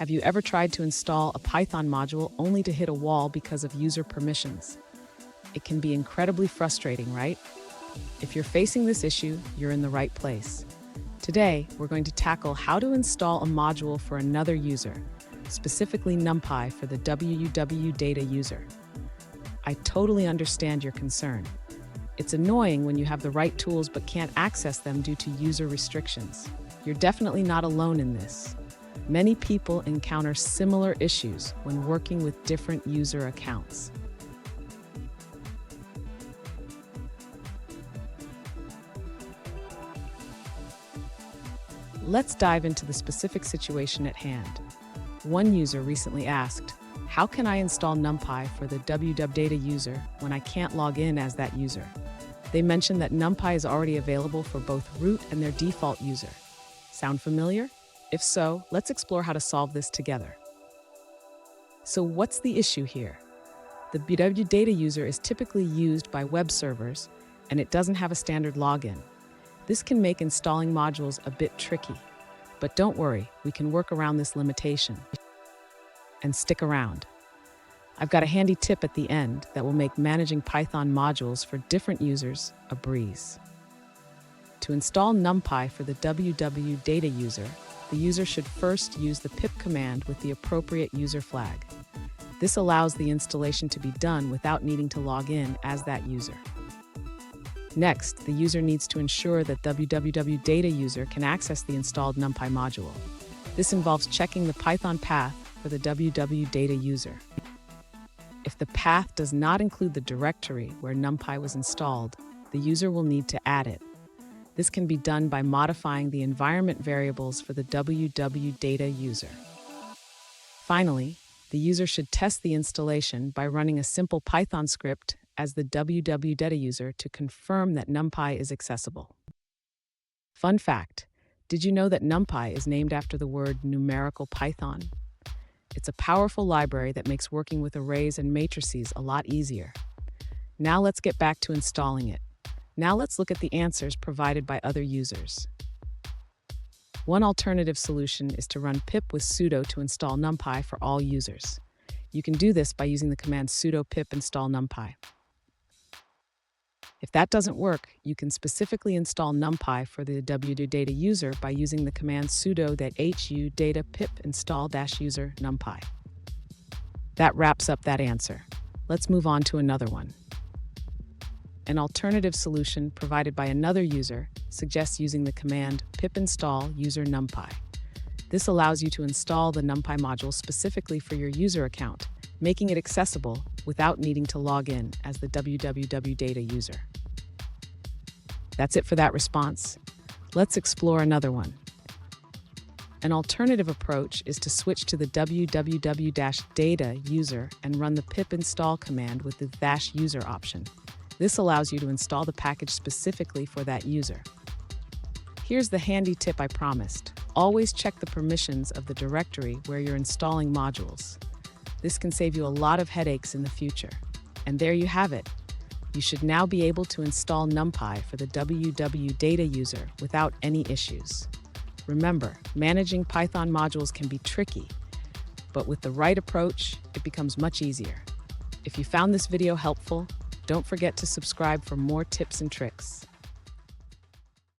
Have you ever tried to install a Python module only to hit a wall because of user permissions? It can be incredibly frustrating, right? If you're facing this issue, you're in the right place. Today, we're going to tackle how to install a module for another user, specifically NumPy for the WUW data user. I totally understand your concern. It's annoying when you have the right tools but can't access them due to user restrictions. You're definitely not alone in this. Many people encounter similar issues when working with different user accounts. Let's dive into the specific situation at hand. One user recently asked, "How can I install NumPy for the WUW data user when I can't log in as that user?" They mentioned that NumPy is already available for both root and their default user. Sound familiar? If so, let's explore how to solve this together. So what's the issue here? The WUW data user is typically used by web servers, and it doesn't have a standard login. This can make installing modules a bit tricky. But don't worry, we can work around this limitation. And stick around. I've got a handy tip at the end that will make managing Python modules for different users a breeze. To install NumPy for the WUW data user, the user should first use the pip command with the appropriate user flag. This allows the installation to be done without needing to log in as that user. Next, the user needs to ensure that WUW data user can access the installed NumPy module. This involves checking the Python path for the WUW data user. If the path does not include the directory where NumPy was installed, the user will need to add it. This can be done by modifying the environment variables for the WUW data user. Finally, the user should test the installation by running a simple Python script as the WUW data user to confirm that NumPy is accessible. Fun fact, did you know that NumPy is named after the word numerical Python? It's a powerful library that makes working with arrays and matrices a lot easier. Now let's get back to installing it. Now let's look at the answers provided by other users. One alternative solution is to run pip with sudo to install NumPy for all users. You can do this by using the command sudo pip install NumPy. If that doesn't work, you can specifically install NumPy for the WUW data user by using the command sudo-hu data pip install-user NumPy. That wraps up that answer. Let's move on to another one. An alternative solution provided by another user suggests using the command pip install user NumPy. This allows you to install the NumPy module specifically for your user account, making it accessible without needing to log in as the WUW data user. That's it for that response. Let's explore another one. An alternative approach is to switch to the WUW-data user and run the pip install command with the -user option. This allows you to install the package specifically for that user. Here's the handy tip I promised. Always check the permissions of the directory where you're installing modules. This can save you a lot of headaches in the future. And there you have it. You should now be able to install NumPy for the WUW data user without any issues. Remember, managing Python modules can be tricky, but with the right approach, it becomes much easier. If you found this video helpful, don't forget to subscribe for more tips and tricks.